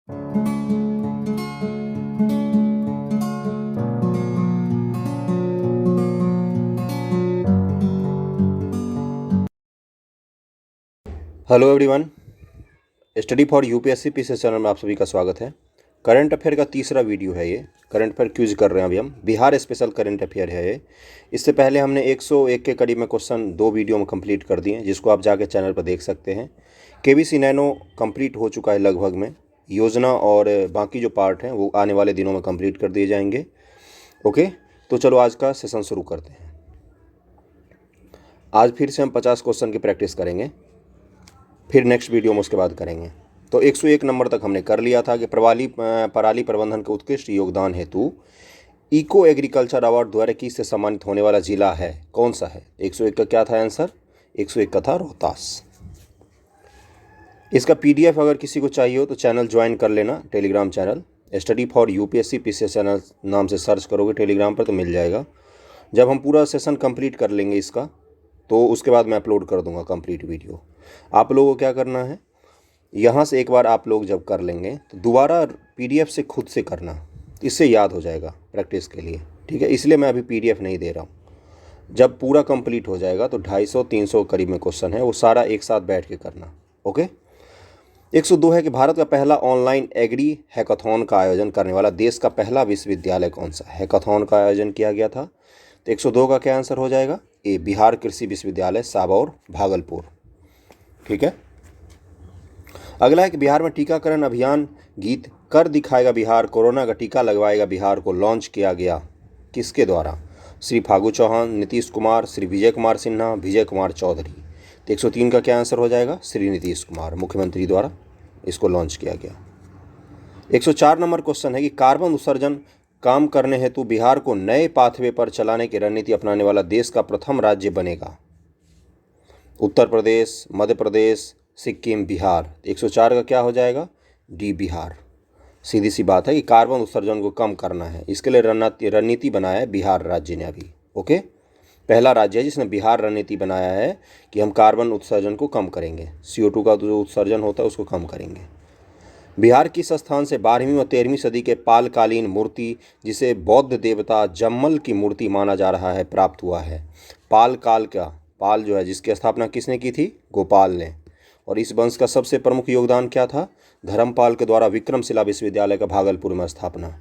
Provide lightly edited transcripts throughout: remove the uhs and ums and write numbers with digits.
Hello everyone, study for UPSC PCS channel में आप सभी का स्वागत है। करंट अफेयर का तीसरा वीडियो है ये। करंट अफेयर क्यूज कर रहे हैं अभी हम। बिहार स्पेशल करंट अफेयर है ये। इससे पहले हमने 101 के करीब में क्वेश्चन 2 वीडियो में कंप्लीट कर दिए, जिसको आप जाके चैनल पर देख सकते हैं। केबीसी नैनो कंप्लीट हो चुका है लगभग में। योजना और बाकी जो पार्ट हैं वो आने वाले दिनों में कंप्लीट कर दिए जाएंगे। ओके, तो चलो आज का सेशन शुरू करते हैं। आज फिर से हम 50 क्वेश्चन की प्रैक्टिस करेंगे, फिर नेक्स्ट वीडियो में उसके बाद करेंगे। तो 101 नंबर तक हमने कर लिया था कि पराली प्रबंधन के उत्कृष्ट योगदान हेतु इको एग्रीकल्चर अवार्ड 2021 से सम्मानित होने वाला जिला है कौन सा है। 101 का क्या था आंसर? 101 का था रोहतास। इसका पीडीएफ अगर किसी को चाहिए हो तो चैनल ज्वाइन कर लेना, Telegram channel study for UPSC PCS channel नाम से सर्च करोगे टेलीग्राम पर तो मिल जाएगा। जब हम पूरा सेशन कंप्लीट कर लेंगे इसका, तो उसके बाद मैं अपलोड कर दूंगा कंप्लीट वीडियो। आप लोगों को क्या करना है, यहाँ से एक बार आप लोग जब कर लेंगे तो दोबारा पीडीएफ से खुद से करना, इससे याद हो जाएगा प्रैक्टिस के लिए, ठीक है। इसलिए मैं अभी पीडीएफ नहीं दे रहा हूँ। जब पूरा कंप्लीट हो जाएगा तो 250-300 करीब में क्वेश्चन है, वो सारा एक साथ बैठ के करना। ओके। 102 है कि भारत का पहला ऑनलाइन एग्री हैकाथॉन का आयोजन करने वाला देश का पहला विश्वविद्यालय कौन सा? हैकाथॉन का आयोजन किया गया था। तो 102 का क्या आंसर हो जाएगा? ए, बिहार कृषि विश्वविद्यालय साबौर भागलपुर। ठीक है। अगला है कि बिहार में टीकाकरण अभियान गीत कर दिखाएगा बिहार, कोरोना का टीका लगवाएगा बिहार को लॉन्च किया गया किसके द्वारा? श्री फागू चौहान, नीतीश कुमार, श्री विजय कुमार सिन्हा, विजय कुमार चौधरी। तो 103 का क्या आंसर हो जाएगा? श्री नीतीश कुमार, मुख्यमंत्री द्वारा इसको लॉन्च किया गया। 104 नंबर क्वेश्चन है कि कार्बन उत्सर्जन काम करने हेतु बिहार को नए पाथवे पर चलाने की रणनीति अपनाने वाला देश का प्रथम राज्य बनेगा? उत्तर प्रदेश, मध्य प्रदेश, सिक्किम, बिहार। 104 का क्या हो जाएगा? डी, बिहार। सीधी सी बात है कि कार्बन उत्सर्जन को कम करना है, इसके लिए रणनीति बनाया है बिहार राज्य ने अभी। ओके, पहला राज्य है जिसने बिहार रणनीति बनाया है कि हम कार्बन उत्सर्जन को कम करेंगे, CO2 का जो उत्सर्जन होता है उसको कम करेंगे। बिहार किस स्थान से 12वीं व 13वीं सदी के पालकालीन मूर्ति, जिसे बौद्ध देवता जम्मल की मूर्ति माना जा रहा है, प्राप्त हुआ है? पाल काल का, पाल जो है जिसकी स्थापना किसने की थी? गोपाल ने। और इस वंश का सबसे प्रमुख योगदान क्या था? धर्मपाल के द्वारा विक्रमशिला विश्वविद्यालय का भागलपुर में स्थापना।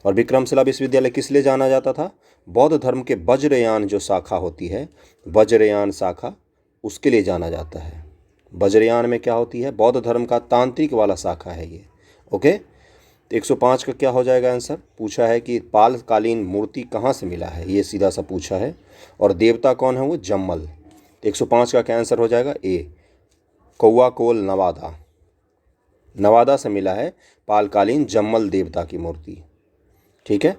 और विक्रमशिला विश्वविद्यालय किस लिए जाना जाता था? बौद्ध धर्म के वज्रयान जो शाखा होती है, वज्रयान शाखा, उसके लिए जाना जाता है। वज्रयान में क्या होती है? बौद्ध धर्म का तांत्रिक वाला शाखा है ये। ओके, तो 105 का क्या हो जाएगा आंसर? पूछा है कि पालकालीन मूर्ति कहाँ से मिला है, ये सीधा सा पूछा है। और देवता कौन है? वो जम्मल। 105 का क्या आंसर हो जाएगा? ए, कौआकोल, नवादा। नवादा से मिला है पालकालीन जम्मल देवता की मूर्ति। ठीक है।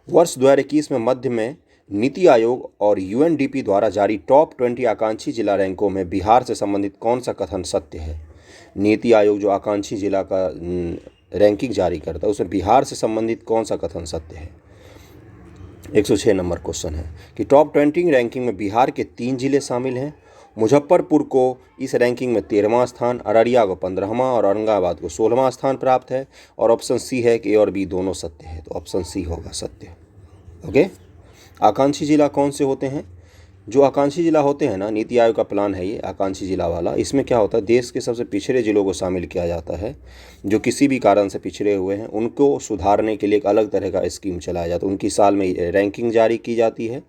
वर्ष 2021 में मध्य में नीति आयोग और UNDP द्वारा जारी टॉप 20 आकांक्षी जिला रैंकों में बिहार से संबंधित कौन सा कथन सत्य है? नीति आयोग जो आकांक्षी जिला का रैंकिंग जारी करता है, उसमें बिहार से संबंधित कौन सा कथन सत्य है? 106 नंबर क्वेश्चन है कि टॉप 20 रैंकिंग में बिहार के 3 जिले शामिल हैं। मुजफ्फरपुर को इस रैंकिंग में 13वां स्थान, अररिया को 15वां और औरंगाबाद को 16वां स्थान प्राप्त है। और ऑप्शन सी है कि ए और बी दोनों सत्य है, तो ऑप्शन सी होगा सत्य। ओके। आकांक्षी जिला कौन से होते हैं? जो आकांक्षी जिला होते हैं ना, नीति आयोग का प्लान है ये आकांक्षी जिला वाला। इसमें क्या होता है, देश के सबसे पिछड़े जिलों को शामिल किया जाता है, जो किसी भी कारण से पिछड़े हुए हैं, उनको सुधारने के लिए एक अलग तरह का स्कीम चलाया जाता है। उनकी साल में रैंकिंग जारी की जाती है।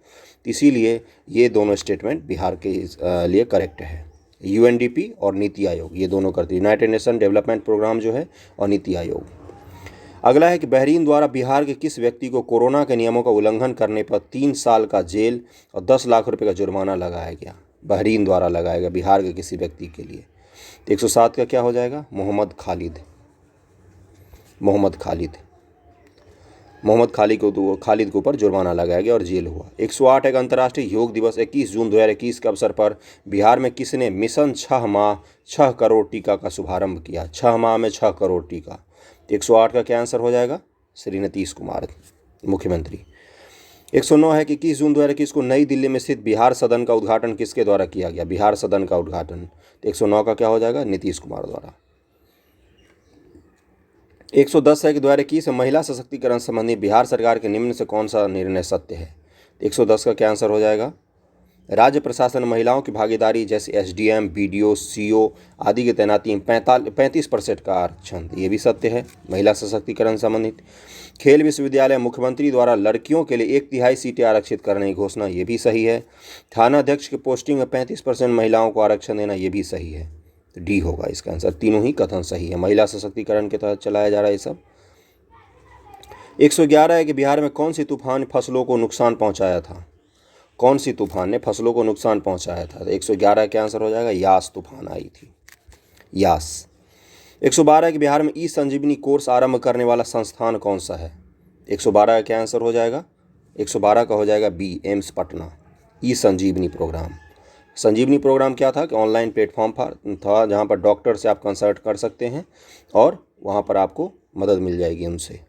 इसीलिए ये दोनों स्टेटमेंट बिहार के लिए करेक्ट है। UNDP और नीति आयोग ये दोनों करती है, यूनाइटेड नेशन डेवलपमेंट प्रोग्राम जो है और नीति आयोग। अगला है कि बहरीन द्वारा बिहार के किस व्यक्ति को कोरोना के नियमों का उल्लंघन करने पर 3 साल का जेल और 10 लाख रुपए का जुर्माना लगाया गया? बहरीन द्वारा लगाया गया बिहार के किसी व्यक्ति के लिए। 107 का क्या हो जाएगा? मोहम्मद खालिद। मोहम्मद खालिद खालिद के ऊपर जुर्माना लगाया गया और जेल हुआ। 108 एक अंतर्राष्ट्रीय योग दिवस 21 जून 2021 के अवसर पर बिहार में किसने मिशन 6 माह 6 करोड़ टीका का शुभारंभ किया? 6 माह में 6 करोड़ टीका। 108 का क्या आंसर हो जाएगा? श्री नीतीश कुमार, मुख्यमंत्री। 109 है कि 21 जून 2021 को नई दिल्ली में स्थित बिहार सदन का उद्घाटन किसके द्वारा किया गया? बिहार सदन का उद्घाटन। 109 का क्या हो जाएगा? नीतीश कुमार द्वारा। 110 है कि 2021 में महिला सशक्तिकरण संबंधी बिहार सरकार के निम्न से कौन सा निर्णय सत्य है। 110 का क्या आंसर हो जाएगा। राज्य प्रशासन में महिलाओं की भागीदारी जैसे एसडीएम, बीडीओ, सीओ आदि की तैनाती में 35% का आरक्षण, ये भी सत्य है, महिला सशक्तिकरण संबंधित। खेल विश्वविद्यालय मुख्यमंत्री द्वारा लड़कियों के लिए 1/3 सीटें आरक्षित करने की घोषणा, ये भी सही है। थाना अध्यक्ष की पोस्टिंग में 35% महिलाओं को आरक्षण देना, ये भी सही है। तो डी होगा इसका आंसर। तीनों ही कथन सही है, महिला सशक्तिकरण के तहत चलाया जा रहा है ये सब। 111 है कि बिहार में कौन सी तूफान फसलों को नुकसान पहुंचाया था। कौन सी तूफान ने फसलों को नुकसान पहुंचाया था। तो 111 का आंसर हो जाएगा, यास तूफान आई थी, यास। 112 कि बिहार में ई संजीवनी कोर्स आरंभ करने वाला संस्थान कौन सा है। 112 का क्या आंसर हो जाएगा। 112 का हो जाएगा बी, एम्स पटना। ई संजीवनी प्रोग्राम, संजीवनी प्रोग्राम क्या था कि ऑनलाइन प्लेटफॉर्म था जहाँ पर डॉक्टर से आप कंसल्ट कर सकते हैं और वहाँ पर आपको मदद मिल जाएगी उनसे।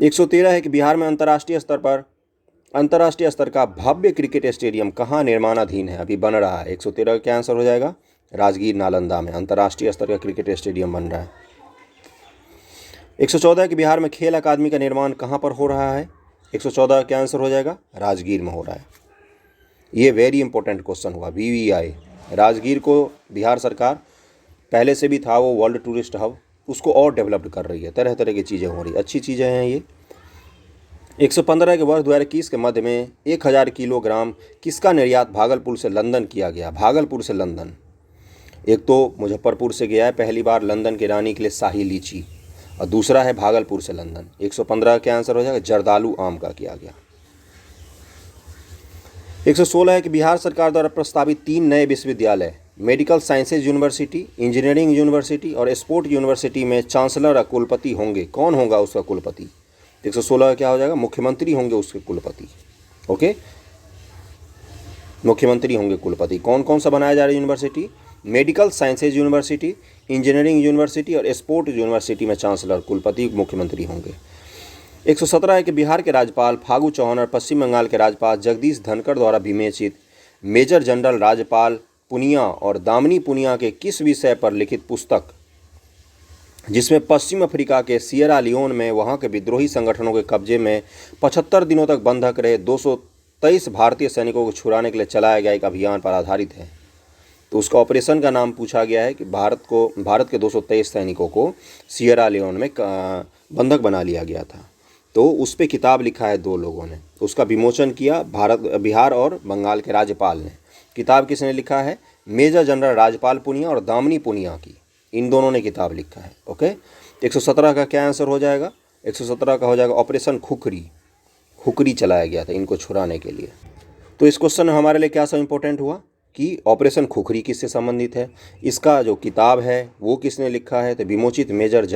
113 है कि बिहार में अंतर्राष्ट्रीय स्तर का भव्य क्रिकेट स्टेडियम कहाँ निर्माणाधीन है, अभी बन रहा है। 113 का क्या आंसर हो जाएगा, राजगीर नालंदा में अंतर्राष्ट्रीय स्तर का क्रिकेट स्टेडियम बन रहा है। 114 कि बिहार में खेल अकादमी का निर्माण कहाँ पर हो रहा है। 114 का क्या आंसर हो जाएगा, राजगीर में हो रहा है। ये वेरी इंपॉर्टेंट क्वेश्चन हुआ, VVI। राजगीर को बिहार सरकार पहले से भी था वो वर्ल्ड टूरिस्ट हब, उसको और डेवलप्ड कर रही है, तरह तरह की चीज़ें हो रही, अच्छी चीज़ें हैं ये। 115 के वर्ष 2021 के मध्य में 1000 किलोग्राम किसका निर्यात भागलपुर से लंदन किया गया। भागलपुर से लंदन, एक तो मुजफ्फरपुर से गया है पहली बार लंदन की रानी के लिए शाही लीची, और दूसरा है भागलपुर से लंदन। 115 का आंसर हो जाएगा, जर्दालू आम का किया गया। 116 है कि बिहार सरकार द्वारा प्रस्तावित 3 नए विश्वविद्यालय medical sciences university, engineering university और स्पोर्ट यूनिवर्सिटी में चांसलर और कुलपति होंगे। कौन होगा उसका कुलपति। 116 का क्या हो जाएगा, मुख्यमंत्री होंगे उसके कुलपति। ओके, मुख्यमंत्री होंगे कुलपति। कौन कौन सा बनाया जा रहा है university, medical sciences university, engineering university और स्पोर्ट यूनिवर्सिटी में चांसलर कुलपति मुख्यमंत्री होंगे। 117 है कि बिहार के राज्यपाल फागू चौहान और पश्चिम बंगाल के राज्यपाल जगदीश धनखड़ द्वारा विमोचित मेजर जनरल राजपाल पुनिया और दामिनी पुनिया के किस विषय पर लिखित पुस्तक, जिसमें पश्चिम अफ्रीका के सियरा लियोन में वहां के विद्रोही संगठनों के कब्जे में 75 दिनों तक बंधक रहे 223 भारतीय सैनिकों को छुड़ाने के लिए चलाया गया एक अभियान पर आधारित है। तो उसका ऑपरेशन का नाम पूछा गया है कि भारत के 223 सैनिकों को सियरा लियोन में बंधक बना लिया गया था। तो उस पर किताब लिखा है 2 लोगों ने, उसका विमोचन किया बिहार और बंगाल के राज्यपाल ने। किताब किसने लिखा है, मेजर जनरल राजपाल पुनिया और दामिनी पुनिया की, इन दोनों ने किताब लिखा है। ओके, 117 का क्या आंसर हो जाएगा। 117 का हो जाएगा ऑपरेशन खुखरी। खुखरी चलाया गया था इनको छुड़ाने के लिए। तो इस क्वेश्चन में हमारे लिए क्या सब इंपॉर्टेंट हुआ कि ऑपरेशन खुखरी किससे संबंधित है, इसका जो किताब है वो किसने लिखा है। तो विमोचित मेजर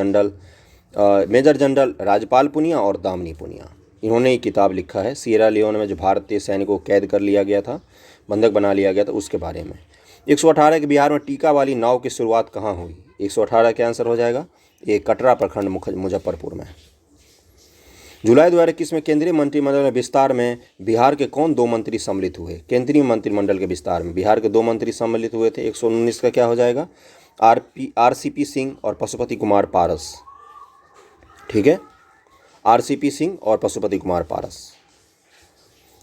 जनरल राजपाल पुनिया और दामिनी पुनिया, इन्होंने ही किताब लिखा है। सियरा लियोन में जो भारतीय सैनिकों को कैद कर लिया गया था, बंधक बना लिया गया था, उसके बारे में। 118 के बिहार में टीका वाली नाव की शुरुआत कहाँ हुई। 118 का आंसर हो जाएगा, ये कटरा प्रखंड मुजफ्फरपुर में। जुलाई 2021 में केंद्रीय मंत्रिमंडल में विस्तार में बिहार के कौन 2 मंत्री सम्मिलित हुए। केंद्रीय मंत्रिमंडल के विस्तार में बिहार के 2 मंत्री सम्मिलित हुए थे। 119 का क्या हो जाएगा, RCP सिंह और पशुपति कुमार पारस। ठीक है, RCP सिंह और पशुपति कुमार पारस।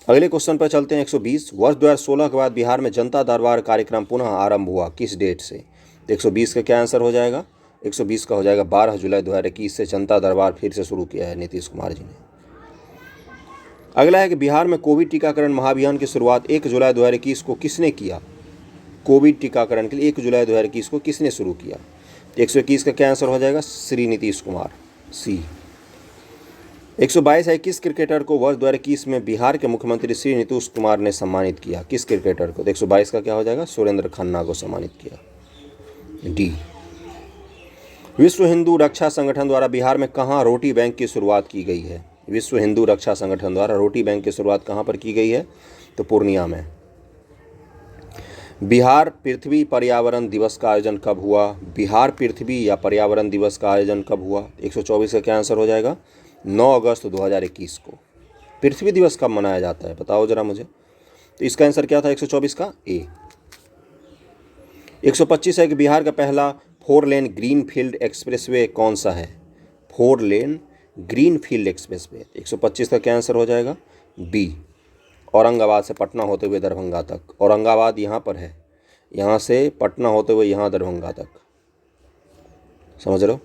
अगले क्वेश्चन पर चलते हैं। 120 वर्ष 2016 के बाद बिहार में जनता दरबार कार्यक्रम पुनः आरंभ हुआ, किस डेट से। 120 का क्या आंसर हो जाएगा। 120 का हो जाएगा 12 जुलाई 2021 से जनता दरबार फिर से शुरू किया है नीतीश कुमार जी ने। अगला है कि बिहार में कोविड टीकाकरण महाअभियान की शुरुआत 1 जुलाई 2021 को किसने किया। कोविड टीकाकरण के लिए 1 जुलाई 2021 को किसने शुरू किया। 121 का क्या आंसर हो जाएगा, श्री नीतीश कुमार, सी। 122 है किस क्रिकेटर को वर्ष 2021 में बिहार के मुख्यमंत्री श्री नीतीश कुमार ने सम्मानित किया। किस क्रिकेटर को। 122 का क्या हो जाएगा, सुरेंद्र खन्ना को सम्मानित किया, डी। विश्व हिंदू रक्षा संगठन द्वारा बिहार में कहाँ रोटी बैंक की शुरुआत की गई है। विश्व हिंदू रक्षा संगठन द्वारा रोटी बैंक की शुरुआत कहाँ पर की गई है, तो पूर्णिया में। बिहार पृथ्वी पर्यावरण दिवस का आयोजन कब हुआ। बिहार पृथ्वी या पर्यावरण दिवस का आयोजन कब हुआ। 124 का क्या आंसर हो जाएगा, 9 अगस्त 2021 को। पृथ्वी दिवस कब मनाया जाता है बताओ जरा मुझे। तो इसका आंसर क्या था 124 का, ए। 125 है कि बिहार का पहला 4 लेन ग्रीन फील्ड एक्सप्रेसवे कौन सा है। 4 लेन ग्रीन फील्ड एक्सप्रेस वे। 125 का क्या आंसर हो जाएगा? बी, औरंगाबाद से पटना होते हुए दरभंगा तक। औरंगाबाद यहाँ पर है, यहाँ से पटना होते हुए यहाँ दरभंगा तक, समझ रहे हो।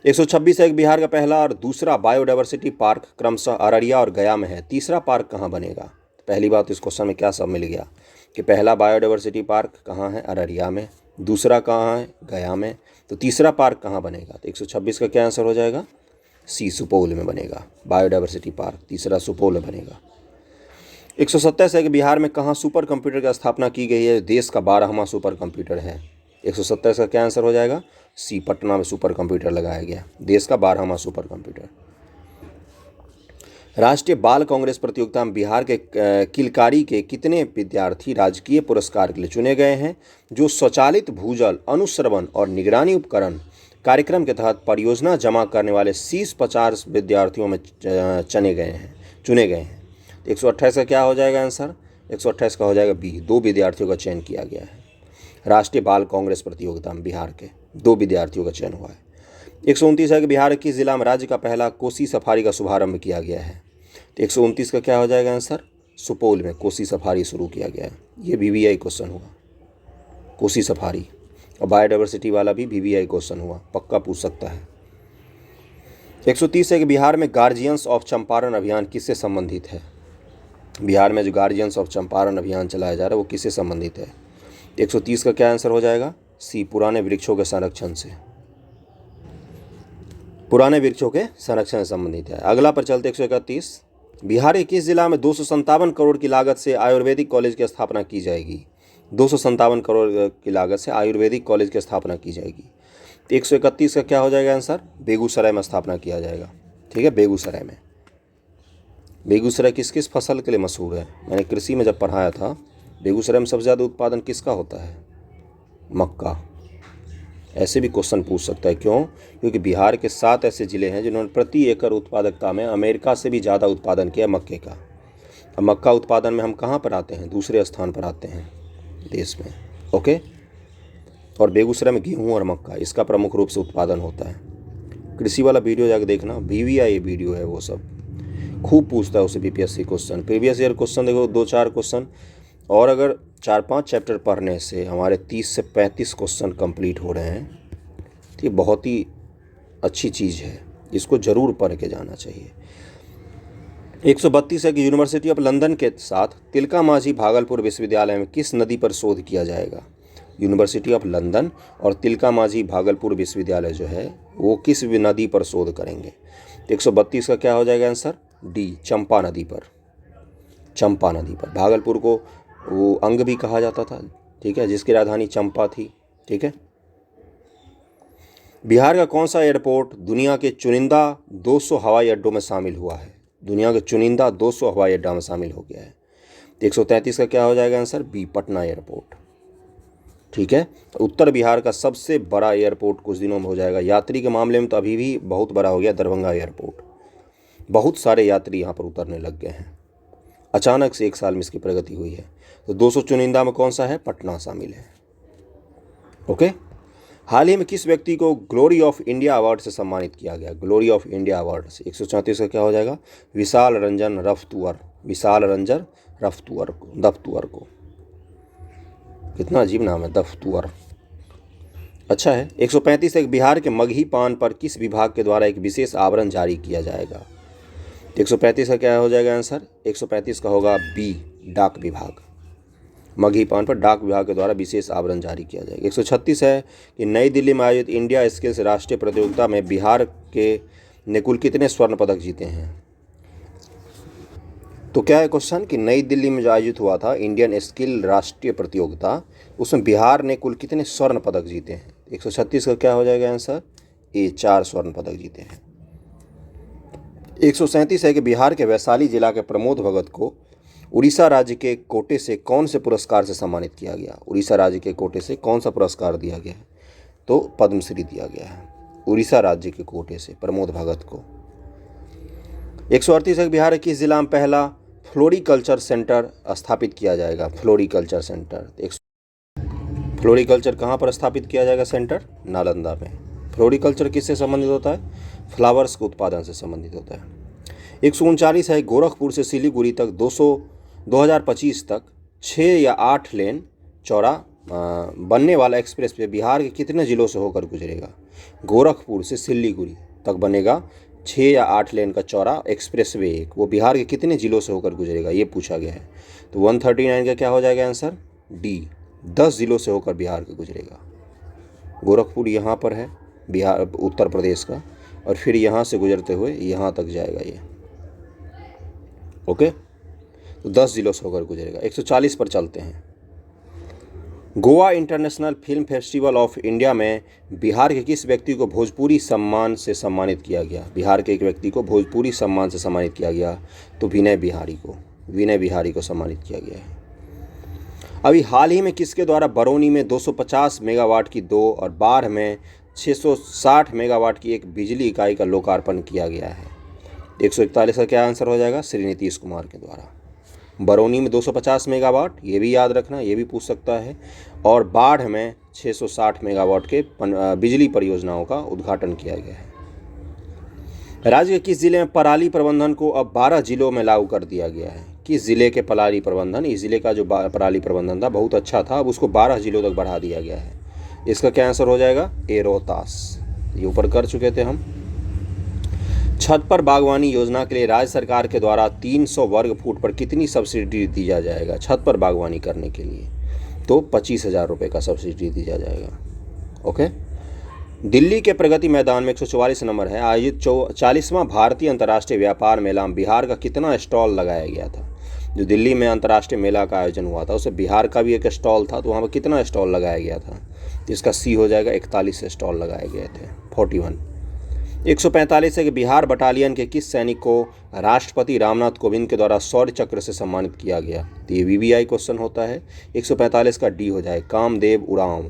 126 है, बिहार का पहला और दूसरा बायोडाइवर्सिटी पार्क क्रमशः अररिया और गया में है, तीसरा पार्क कहाँ बनेगा? पहली बात, इस क्वेश्चन में क्या सब मिल गया कि पहला बायोडाइवर्सिटी पार्क कहाँ है? अररिया में। दूसरा कहाँ है? गया में। तो तीसरा पार्क कहाँ बनेगा? तो 126 का क्या आंसर हो जाएगा? सी, सुपौल में बनेगा बायोडाइवर्सिटी पार्क, तीसरा सुपौल में बनेगा। 127 है कि बिहार में कहाँ सुपर कंप्यूटर की स्थापना की गई है? देश का 12वां सुपर कंप्यूटर है। 127 का क्या आंसर हो जाएगा? सी, पटना में सुपर कंप्यूटर लगाया गया, देश का 12वां सुपर कंप्यूटर। राष्ट्रीय बाल कांग्रेस प्रतियोगिता में बिहार के किलकारी के कितने विद्यार्थी राजकीय पुरस्कार के लिए चुने गए हैं? जो स्वचालित भूजल अनुश्रवण और निगरानी उपकरण कार्यक्रम के तहत परियोजना जमा करने वाले 50 विद्यार्थियों में चुने गए हैं। 128 का क्या हो जाएगा आंसर? 128 का हो जाएगा बी, 2 विद्यार्थियों का चयन किया गया है। राष्ट्रीय बाल कांग्रेस प्रतियोगिता में बिहार के 2 विद्यार्थियों का चयन हुआ है। 129 है कि बिहार किस जिला में राज्य का पहला कोसी सफारी का शुभारंभ किया गया है? तो 129 का क्या हो जाएगा आंसर? सुपौल में कोसी सफारी शुरू किया गया है। ये VVI क्वेश्चन हुआ, कोसी सफारी। और बायोडाइवर्सिटी वाला भी VVI क्वेश्चन हुआ, पक्का पूछ सकता है। 130 है कि बिहार में गार्जियंस ऑफ चंपारण अभियान किससे संबंधित है? बिहार में जो गार्जियंस ऑफ चंपारण अभियान चलाया जा रहा है वो किससे संबंधित है? 130 का क्या आंसर हो जाएगा? सी, पुराने वृक्षों के संरक्षण से, पुराने वृक्षों के संरक्षण से संबंधित है। अगला पर चलते 131, बिहार के किस जिला में 257 करोड़ की लागत से आयुर्वेदिक कॉलेज की स्थापना की जाएगी? 257 करोड़ की लागत से आयुर्वेदिक कॉलेज की स्थापना की जाएगी। तो 131 का क्या हो जाएगा आंसर? बेगूसराय में स्थापना किया जाएगा। ठीक है, बेगूसराय में। बेगूसराय किस किस फसल के लिए मशहूर है? मैंने कृषि में जब पढ़ाया था, बेगूसराय में सबसे ज़्यादा उत्पादन किसका होता है? मक्का। ऐसे भी क्वेश्चन पूछ सकता है, क्यों? क्योंकि बिहार के 7 ऐसे ज़िले हैं जिन्होंने प्रति एकड़ उत्पादकता में अमेरिका से भी ज़्यादा उत्पादन किया मक्के का। अब मक्का उत्पादन में हम कहाँ पर आते हैं? दूसरे स्थान पर आते हैं देश में। ओके, और बेगूसराय में गेहूँ और मक्का, इसका प्रमुख रूप से उत्पादन होता है। कृषि वाला वीडियो जाकर देखना, VVI वीडियो है, वो सब खूब पूछता है उससे BPSC question, previous year question देखो 2-4 क्वेश्चन, और अगर 4-5 चैप्टर पढ़ने से हमारे 30 से 35 क्वेश्चन कंप्लीट हो रहे हैं, तो ये बहुत ही अच्छी चीज़ है, इसको ज़रूर पढ़ के जाना चाहिए। 132 है कि यूनिवर्सिटी ऑफ लंदन के साथ तिलका मांझी भागलपुर विश्वविद्यालय में किस नदी पर शोध किया जाएगा? यूनिवर्सिटी ऑफ लंदन और तिलका मांझी भागलपुर विश्वविद्यालय जो है वो किस नदी पर शोध करेंगे? 132 का क्या हो जाएगा आंसर? डी, चंपा नदी पर। चंपा नदी पर। भागलपुर को वो अंग भी कहा जाता था, ठीक है, जिसकी राजधानी चंपा थी। ठीक है। बिहार का कौन सा एयरपोर्ट दुनिया के चुनिंदा 200 हवाई अड्डों में शामिल हुआ है? दुनिया के चुनिंदा 200 हवाई अड्डा में शामिल हो गया है। 133 का क्या हो जाएगा आंसर? B, Patna airport. ठीक है। उत्तर बिहार का सबसे बड़ा एयरपोर्ट कुछ दिनों में हो जाएगा। यात्री के मामले में तो अभी भी बहुत बड़ा हो गया दरभंगा एयरपोर्ट। बहुत सारे यात्री यहाँ पर उतरने लग गए हैं, अचानक से 1 साल में इसकी प्रगति हुई है। तो 200 चुनिंदा में कौन सा है? पटना शामिल है। ओके। हाल ही में किस व्यक्ति को ग्लोरी ऑफ इंडिया अवार्ड से सम्मानित किया गया? ग्लोरी ऑफ इंडिया अवार्ड से 134 का क्या हो जाएगा? विशाल रंजन रफ्तुअर। विशाल रंजन दफ्तुअर को। कितना अजीब नाम है, दफ्तुअर। अच्छा है। 135 एक बिहार के मगही पान पर किस विभाग के द्वारा एक विशेष आवरण जारी किया जाएगा? 135 का क्या हो जाएगा आंसर? 135 का होगा बी, डाक विभाग। मगही पान पर डाक विभाग के द्वारा विशेष आवरण जारी किया जाएगा। 136 है कि नई दिल्ली में आयोजित इंडिया स्किल्स राष्ट्रीय प्रतियोगिता में बिहार के ने कुल कितने स्वर्ण पदक जीते हैं? तो क्या है क्वेश्चन कि नई दिल्ली में जो आयोजित हुआ था इंडियन स्किल राष्ट्रीय प्रतियोगिता, उसमें बिहार ने कुल कितने स्वर्ण पदक जीते हैं? 136 का क्या हो जाएगा आंसर? ए, 4 स्वर्ण पदक जीते हैं। 137 है कि बिहार के वैशाली जिला के प्रमोद भगत को उड़ीसा राज्य के कोटे से कौन से पुरस्कार से सम्मानित किया गया? उड़ीसा राज्य के कोटे से कौन सा पुरस्कार दिया गया है? तो पद्मश्री दिया गया है उड़ीसा राज्य के कोटे से प्रमोद भगत को। 138 है कि बिहार के किस जिला में पहला फ्लोरिकल्चर सेंटर स्थापित किया जाएगा? Floriculture centre. फ्लोरिकल्चर कहाँ पर स्थापित किया जाएगा सेंटर? नालंदा में। फ्लोरिकल्चर किससे संबंधित होता है? फ्लावर्स के उत्पादन से संबंधित होता है। 139 है, गोरखपुर से सिलीगुड़ी तक 2025 तक 6 या 8 लेन चौड़ा बनने वाला एक्सप्रेस वे बिहार के कितने ज़िलों से होकर गुजरेगा? गोरखपुर से सिलीगुड़ी तक बनेगा 6 या 8 लेन का चौड़ा एक्सप्रेस वे एक, वो बिहार के कितने ज़िलों से होकर गुजरेगा, ये पूछा गया है। तो 139 का क्या हो जाएगा आंसर? डी, 10 ज़िलों से होकर बिहार का गुजरेगा। गोरखपुर यहाँ पर है बिहार उत्तर प्रदेश का, और फिर यहाँ से गुजरते हुए यहाँ तक जाएगा ये। ओके, तो 10 ज़िलों से होकर गुजरेगा। 140 पर चलते हैं। Goa international film festival of India में बिहार के किस व्यक्ति को भोजपुरी सम्मान से सम्मानित किया गया? बिहार के एक व्यक्ति को भोजपुरी सम्मान से सम्मानित किया गया, तो विनय बिहारी को सम्मानित किया गया है। अभी हाल ही में किसके द्वारा बरौनी में 250 मेगावाट की 2 और बाढ़ में 660 मेगावाट की एक बिजली इकाई का लोकार्पण किया गया है? 141 का क्या आंसर हो जाएगा? श्री नीतीश कुमार के द्वारा। बरौनी में 250 मेगावाट, ये भी याद रखना, ये भी पूछ सकता है, और बाढ़ में 660 मेगावाट के बिजली परियोजनाओं का उद्घाटन किया गया है। राज्य के किस जिले में पराली प्रबंधन को अब 12 जिलों में लागू कर दिया गया है? किस जिले के पराली प्रबंधन, इस जिले का जो पराली प्रबंधन था बहुत अच्छा था, अब उसको 12 जिलों तक बढ़ा दिया गया है। इसका क्या आंसर हो जाएगा? ए, रोहतास। ये ऊपर कर चुके थे हम। छत पर बागवानी योजना के लिए राज्य सरकार के द्वारा 300 वर्ग फुट पर कितनी सब्सिडी दिया जाएगा? छत पर बागवानी करने के लिए तो 25,000 रुपये का सब्सिडी दिया जाएगा। ओके। दिल्ली के प्रगति मैदान में 144 नंबर है, आयोजित 40वां भारतीय अंतर्राष्ट्रीय व्यापार मेला में बिहार का कितना स्टॉल लगाया गया था? जो दिल्ली में अंतर्राष्ट्रीय मेला का आयोजन हुआ था उसमें बिहार का भी एक स्टॉल था, तो वहाँ पर कितना स्टॉल लगाया गया था? इसका सी हो जाएगा, 41 स्टॉल लगाए गए थे, 41। 145 है कि बिहार बटालियन के किस सैनिक को राष्ट्रपति रामनाथ कोविंद के द्वारा शौर्य चक्र से सम्मानित किया गया? तो ये VVI क्वेश्चन होता है। 145 का डी हो जाए, कामदेव उरांव।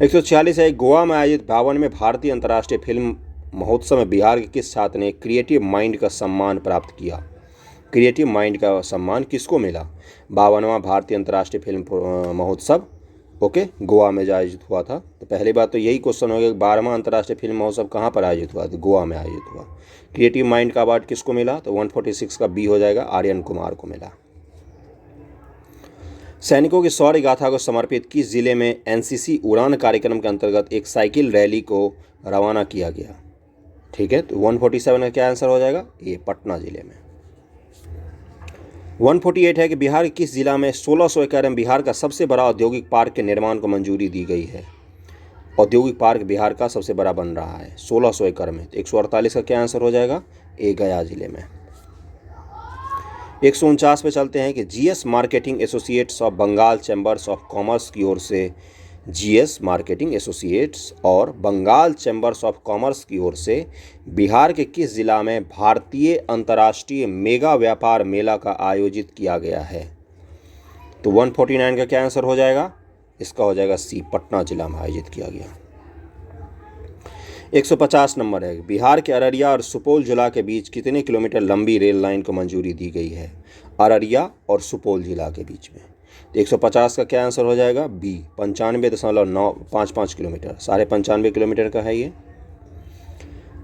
146 है, गोवा में आयोजित 52वें भारतीय अंतर्राष्ट्रीय फिल्म महोत्सव में बिहार के किस छात्र ने क्रिएटिव माइंड का सम्मान प्राप्त किया? क्रिएटिव माइंड का सम्मान किसको मिला? 52वां भारतीय अंतर्राष्ट्रीय फिल्म महोत्सव ओके गोवा में आयोजित हुआ था। तो पहली बात तो यही क्वेश्चन हो गया, 12वां अंतर्राष्ट्रीय फिल्म महोत्सव कहाँ पर आयोजित हुआ? तो गोवा में आयोजित हुआ। क्रिएटिव माइंड का अवार्ड किसको मिला? तो 146 का बी हो जाएगा, आर्यन कुमार को मिला। सैनिकों की शौर्य गाथा को समर्पित किस जिले में NCC उड़ान कार्यक्रम के अंतर्गत एक साइकिल रैली को रवाना किया गया? ठीक है, तो 147 का क्या आंसर हो जाएगा? ये पटना जिले में। 148 है कि बिहार के किस जिला में 1600 एकड़ में बिहार का सबसे बड़ा औद्योगिक पार्क के निर्माण को मंजूरी दी गई है? औद्योगिक पार्क बिहार का सबसे बड़ा बन रहा है 1600 एकड़ में। 148 का क्या आंसर हो जाएगा? ए, गया जिले में। 149 पे चलते हैं कि GS marketing associates of Bengal chambers of commerce की ओर से GS मार्केटिंग एसोसिएट्स और बंगाल चैम्बर्स ऑफ कॉमर्स की ओर से बिहार के किस जिला में भारतीय अंतर्राष्ट्रीय मेगा व्यापार मेला का आयोजित किया गया है? तो 149 का क्या आंसर हो जाएगा? इसका हो जाएगा सी, पटना जिला में आयोजित किया गया। 150 नंबर है, बिहार के अररिया और सुपौल जिला के बीच कितने किलोमीटर लंबी रेल लाइन को मंजूरी दी गई है? अररिया और सुपौल जिला के बीच में। 150 का क्या आंसर हो जाएगा? बी, 95.955 किलोमीटर, 95.5 किलोमीटर का है ये।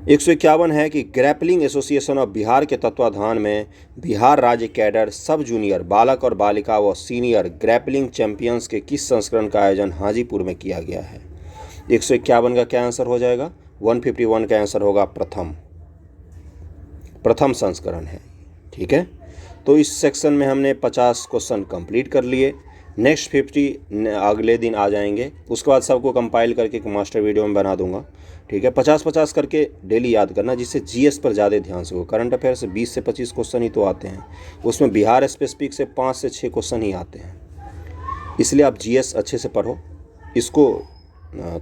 151 है कि ग्रैपलिंग एसोसिएशन ऑफ बिहार के तत्वाधान में बिहार राज्य कैडर सब जूनियर बालक और बालिका व सीनियर ग्रैपलिंग चैंपियंस के किस संस्करण का आयोजन हाजीपुर में किया गया है? 151 का क्या आंसर हो जाएगा? 151 का आंसर होगा प्रथम संस्करण है। ठीक है, तो इस सेक्शन में हमने 50 क्वेश्चन कंप्लीट कर लिए। नेक्स्ट 50 अगले दिन आ जाएंगे, उसके बाद सबको कंपाइल करके एक मास्टर वीडियो में बना दूंगा। ठीक है, 50-50 करके डेली याद करना, जिससे GS पर ज़्यादा ध्यान से हो। करंट अफेयर से 20 से 25 क्वेश्चन ही तो आते हैं, उसमें बिहार स्पेसिफिक से 5 से 6 क्वेश्चन ही आते हैं। इसलिए आप GS अच्छे से पढ़ो, इसको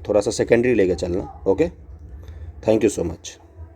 थोड़ा सा सेकेंडरी लेके चलना। Okay, thank you so much.